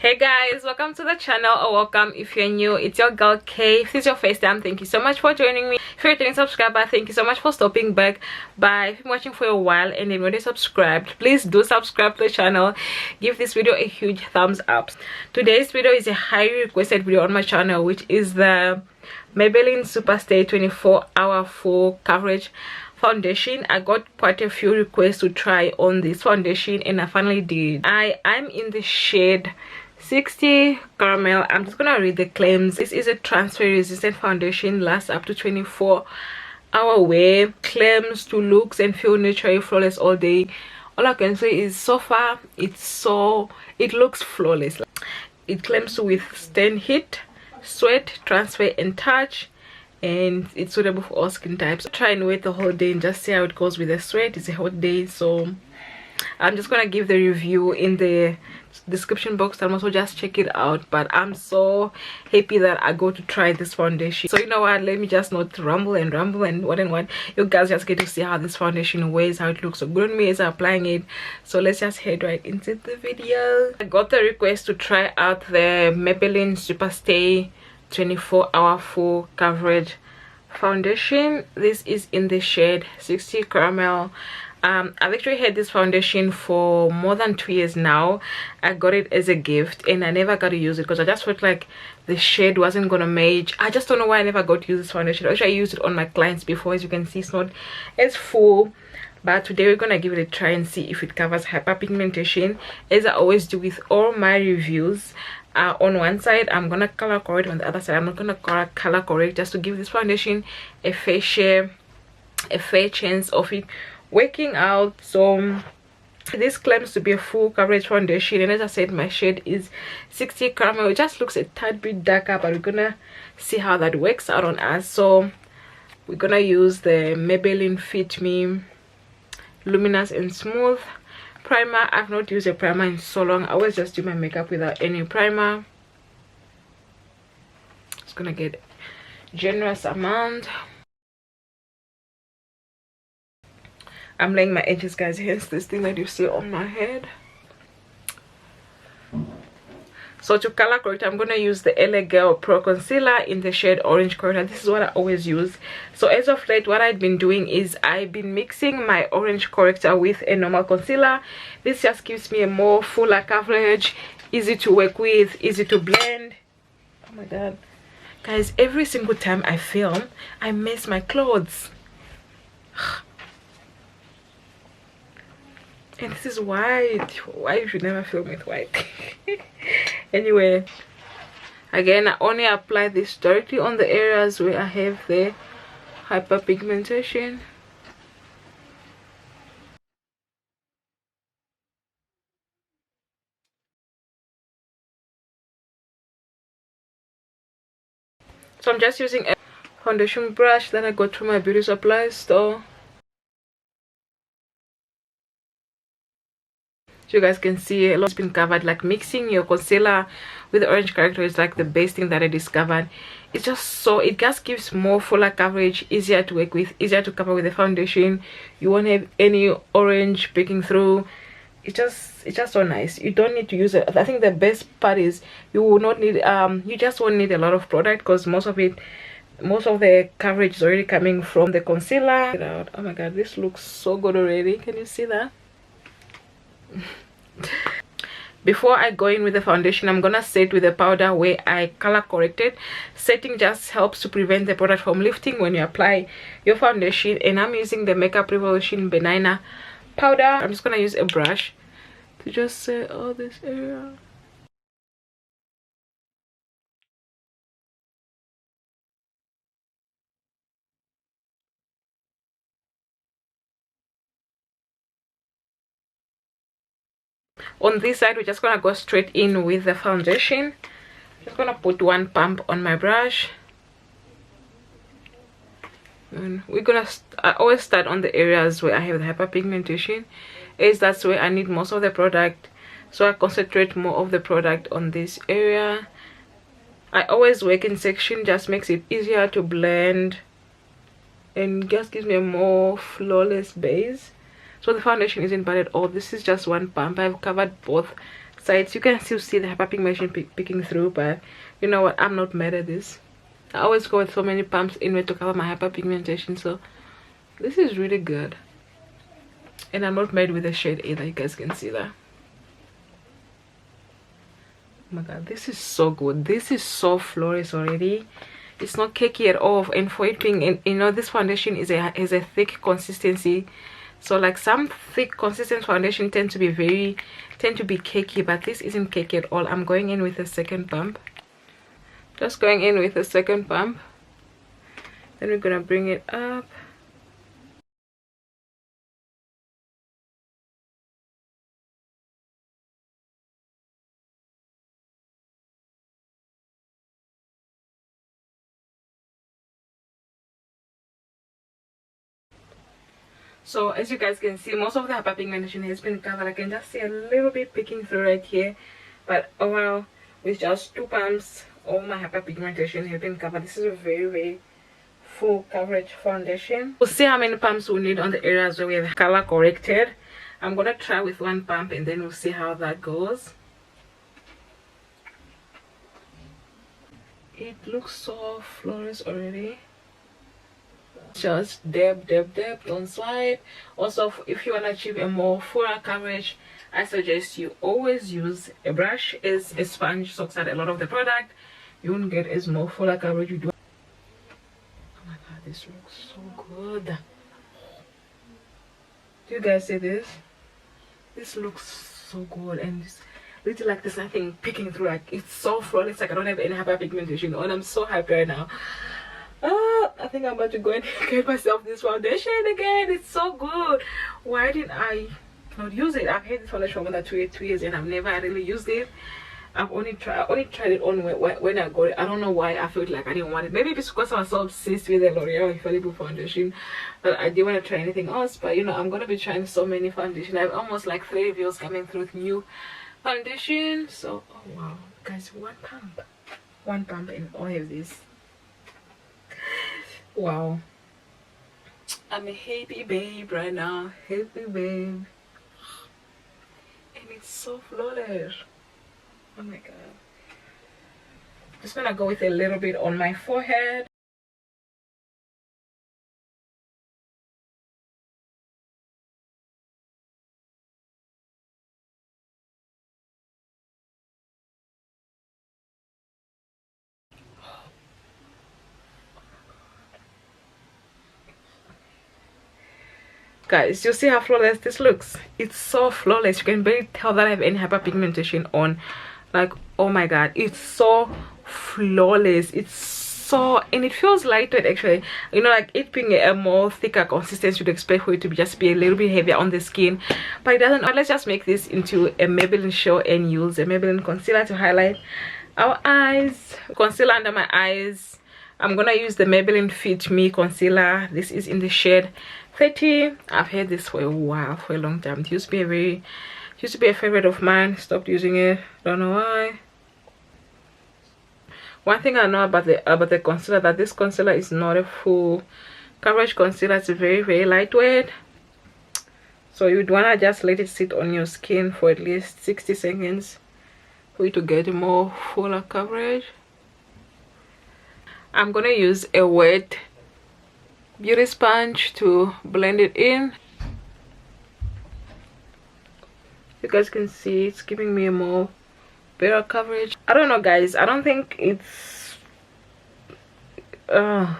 Hey guys, welcome to the channel, or welcome if you're new. It's your girl K. If this is your first time, thank you so much for joining me. If you're a returning subscriber, thank you so much for stopping back by. If you've been watching for a while and then already subscribed, please do subscribe to the channel. Give this video a huge thumbs up. Today's video is a highly requested video on my channel, which is the Maybelline Superstay 24-hour full coverage foundation. I got quite a few requests to try on this foundation and I finally did. I'm in the shade 60 caramel. I'm just gonna read the claims. This is a transfer resistant foundation, lasts up to 24-hour wear, claims to looks and feel naturally flawless all day. All I can say is so far it looks flawless. It claims to withstand heat, sweat, transfer and touch, and it's suitable for all skin types. Try and wait the whole day and just see how it goes with the sweat. It's a hot day, so I'm just gonna give the review in the description box. I'm also just check it out, but I'm so happy that I go to try this foundation. So you know what, let me just not ramble and what. You guys just get to see how this foundation wears, how it looks so good on me as I'm applying it. So let's just head right into the video. I got the request to try out the Maybelline Superstay 24-hour full coverage foundation. This is in the shade 60 caramel. I've actually had this foundation for more than 2 years now. I got it as a gift and I never got to use it because I just felt like the shade wasn't gonna match. I just don't know why I never got to use this foundation. Actually, I used it on my clients before. As you can see, it's not as full, but today we're gonna give it a try and see if it covers hyperpigmentation, as I always do with all my reviews. On one side I'm gonna color correct, on the other side I'm not gonna color correct, just to give this foundation a fair chance of it working out. So this claims to be a full coverage foundation, and as I said, my shade is 60 caramel. It just looks a tad bit darker, but we're gonna see how that works out on us. So we're gonna use the Maybelline Fit Me Luminous and Smooth primer. I've not used a primer in so long. I always just do my makeup without any primer. Just gonna get a generous amount. I'm laying my edges, guys, hence this thing that you see on my head. So to color correct, I'm gonna use the LA Girl Pro Concealer in the shade Orange Corrector. This is what I always use. So as of late, what I've been doing is I've been mixing my Orange Corrector with a normal concealer. This just gives me a more fuller coverage, easy to work with, easy to blend. Oh my god, guys, every single time I film, I mess my clothes. And this is white. Why you should never film with white. Anyway, again, I only apply this directly on the areas where I have the hyperpigmentation. So I'm just using a foundation brush that I got from my beauty supply store. So you guys can see a lot's been covered. Like, mixing your concealer with the Orange Corrector is like the best thing that I discovered. It's just so, it just gives more fuller coverage, easier to work with, easier to cover with the foundation. You won't have any orange peeking through. It's just so nice. You don't need to use it. I think the best part is you will not need you just won't need a lot of product, because most of the coverage is already coming from the concealer. Oh my god, this looks so good already. Can you see that? Before I go in with the foundation, I'm gonna set with the powder where I color corrected. Setting just helps to prevent the product from lifting when you apply your foundation, and I'm using the Makeup Revolution Banana powder. I'm just gonna use a brush to just set all this area. On this side, we're just gonna go straight in with the foundation. Just gonna put one pump on my brush, and we're gonna I always start on the areas where I have the hyperpigmentation, as that's where I need most of the product, so I concentrate more of the product on this area. I always work in section, just makes it easier to blend and just gives me a more flawless base. So the foundation isn't bad at all. This is just one pump. I've covered both sides. You can still see the hyperpigmentation peeking through, but you know what, I'm not mad at this. I always go with so many pumps anyway to cover my hyperpigmentation, so this is really good. And I'm not mad with the shade either. You guys can see that. Oh my god, this is so good. This is so flawless already. It's not cakey at all, and for it being in, you know, this foundation is a thick consistency. So like some thick consistent foundation tend to be cakey, but this isn't cakey at all. I'm going in with a second pump. Just going in with a second pump. Then we're gonna bring it up. So as you guys can see, most of the hyperpigmentation has been covered. I can just see a little bit peeking through right here, but overall with just 2 pumps all my hyperpigmentation has been covered. This is a very full coverage foundation. We'll see how many pumps we need on the areas where we have color corrected. I'm gonna try with 1 pump and then we'll see how that goes. It looks so flawless already. Just dab, don't swipe. Also, if you want to achieve a more fuller coverage, I suggest you always use a brush. As a sponge soaks out a lot of the product, you won't get as more fuller coverage. You do. Oh my god, this looks so good. Do you guys see this? This looks so good, and this literally like there's nothing peeking through. Like it's so flawless. Like I don't have any hyperpigmentation on. I'm so happy right now. I think I'm about to go and get myself this foundation again. It's so good. Why didn't I not use it? I've had this foundation for more than 2 years and I've never really used it. I only tried it on when I got it. I don't know why I felt like I didn't want it. Maybe it's because I was so obsessed with the L'Oreal infallible foundation that I didn't want to try anything else. But you know, I'm gonna be trying so many foundation. I have almost like 3 reviews coming through with new foundation. So oh wow, guys, 1 pump and all of this. Wow, I'm a happy babe right now. Happy babe. And it's so flawless. Oh my god. Just gonna go with a little bit on my forehead. Guys, you see how flawless this looks? It's so flawless. You can barely tell that I have any hyperpigmentation on. Like, oh my god, it's so flawless. It's so, and it feels lightweight actually. You know, like it being a more thicker consistency, you'd expect for it to just be a little bit heavier on the skin, but it doesn't. Let's just make this into a Maybelline show and use a Maybelline concealer to highlight our eyes. Concealer under my eyes. I'm gonna use the Maybelline Fit Me Concealer. This is in the shade 30. I've had this for a while, for a long time. It used to be a favorite of mine. Stopped using it, don't know why. One thing I know about the concealer, that this concealer is not a full coverage concealer. It's very lightweight, so you'd want to just let it sit on your skin for at least 60 seconds for you to get more fuller coverage. I'm gonna use a wet beauty sponge to blend it in. You guys can see it's giving me a more better coverage. I don't know guys, I don't think it's I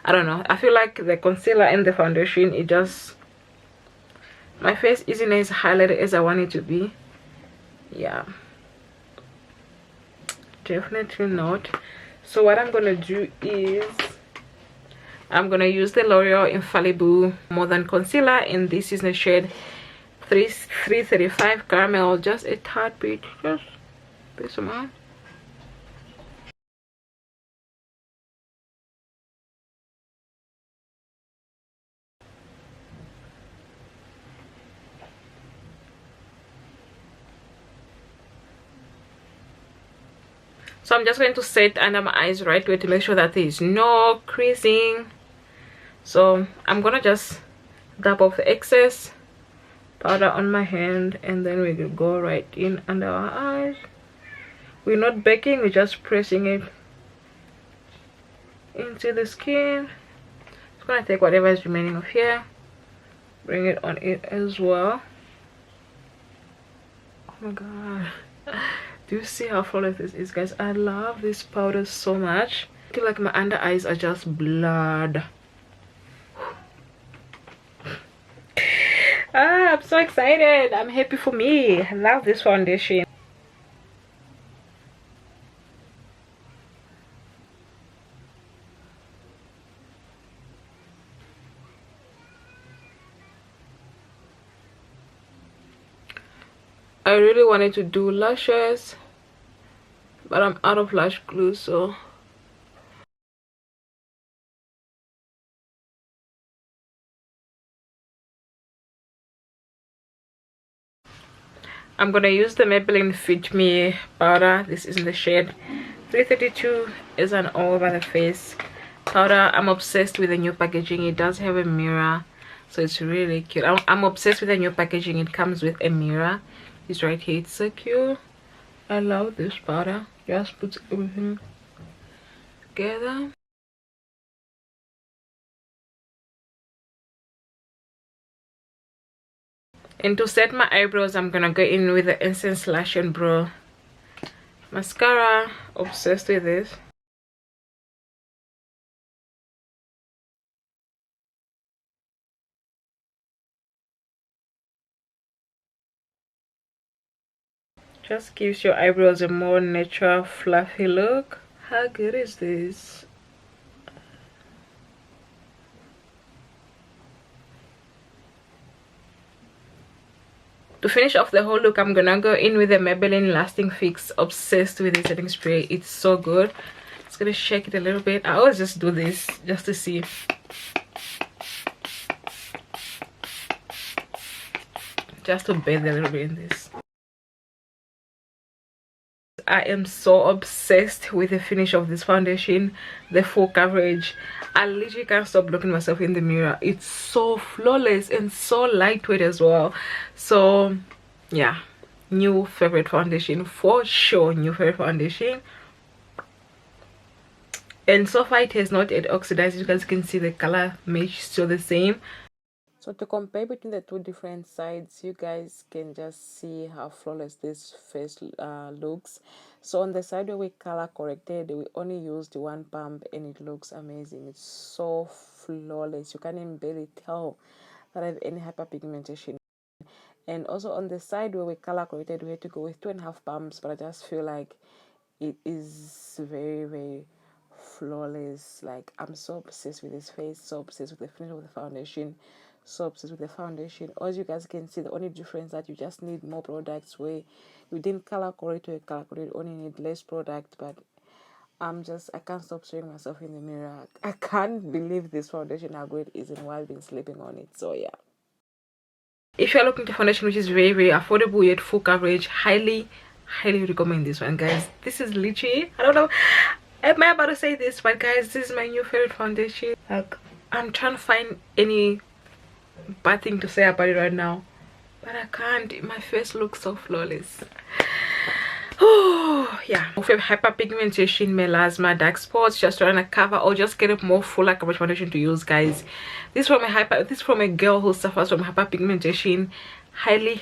don't know, I feel like the concealer and the foundation, it just, my face isn't as highlighted as I want it to be. Yeah, definitely not. So what I'm gonna do is I'm gonna use the L'Oreal Infallible More Than Concealer, and this is the shade 335 Caramel. Just a tad bit, just this amount. So I'm just going to set under my eyes right way to make sure that there is no creasing. So I'm gonna just dab off the excess powder on my hand, and then we will go right in under our eyes. We're not baking, we're just pressing it into the skin. Just gonna take whatever is remaining of here, bring it on it as well. Oh my god, do you see how flawless this is, guys? I love this powder so much. I feel like my under eyes are just blood. I'm so excited. I'm happy for me. I love this foundation. I really wanted to do lashes, but I'm out of lash glue, so I'm gonna use the Maybelline Fit Me powder. This is in the shade 332. Is an all over the face powder. I'm obsessed with the new packaging. It does have a mirror, so it's really cute. I'm obsessed with the new packaging. It comes with a mirror. It's right here. It's so cute. I love this powder. Just puts everything together. And to set my eyebrows, I'm gonna go in with the Essence Lash and Brow mascara. Obsessed with this. Just gives your eyebrows a more natural, fluffy look. How good is this? To finish off the whole look, I'm gonna go in with the Maybelline Lasting Fix. Obsessed with this setting spray. It's so good. Just gonna shake it a little bit. I always just do this just to see. Just to bathe a little bit in this. I am so obsessed with the finish of this foundation, the full coverage. I literally can't stop looking myself in the mirror. It's so flawless and so lightweight as well. So yeah, new favorite foundation for sure. New favorite foundation. And so far it has not yet oxidized. You guys can see the color mesh still the same. So to compare between the two different sides, you guys can just see how flawless this face looks. So on the side where we color corrected, we only used one pump and it looks amazing. It's so flawless. You can't even barely tell that I have any hyperpigmentation. And also on the side where we color corrected, we had to go with 2.5 pumps, but I just feel like it is very, very flawless. Like, I'm so obsessed with this face, so obsessed with the finish of the foundation, so obsessed with the foundation. As you guys can see, the only difference that you just need more products, where you didn't color correct or you color correct, you only need less product. But I can't stop showing myself in the mirror. I can't believe this foundation, how good it is, and while I've been sleeping on it. So yeah, if you're looking to foundation which is very, very affordable yet full coverage, highly recommend this one, guys. This is literally, I don't know, am I about to say this, but guys, this is my new favorite foundation. Like, I'm trying to find any bad thing to say about it right now, but I can't. My face looks so flawless. Oh yeah, if you have hyperpigmentation, melasma, dark spots, just trying to cover or just get a more fuller coverage foundation to use, guys. This from a girl who suffers from hyperpigmentation. Highly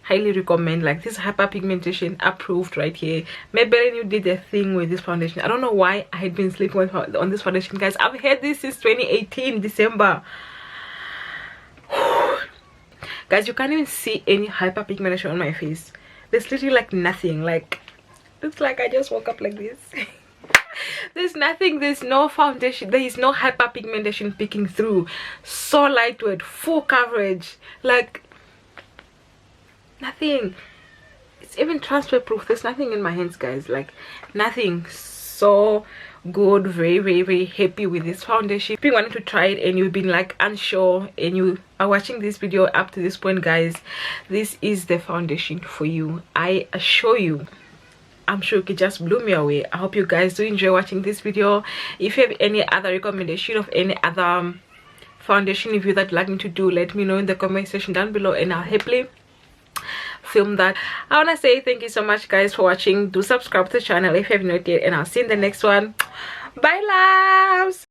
recommend. Like, this hyperpigmentation approved right here. Maybelline, you did a thing with this foundation. I don't know why I had been sleeping on this foundation, guys. I've had this since 2018 December. Guys, you can't even see any hyperpigmentation on my face. There's literally like nothing. Like, looks like I just woke up like this. There's nothing, there's no foundation, there is no hyperpigmentation peeking through. So lightweight, full coverage, like nothing. It's even transfer proof. There's nothing in my hands, guys, like nothing. So good. Very happy with this foundation. If you wanted to try it and you've been like unsure and you are watching this video up to this point, guys, this is the foundation for you. I assure you, I'm sure it just blew me away. I hope you guys do enjoy watching this video. If you have any other recommendation of any other foundation review that you'd like me to do, let me know in the comment section down below, and I'll happily film that. I want to say thank you so much guys for watching. Do subscribe to the channel if you have not yet, and I'll see you in the next one. Bye loves.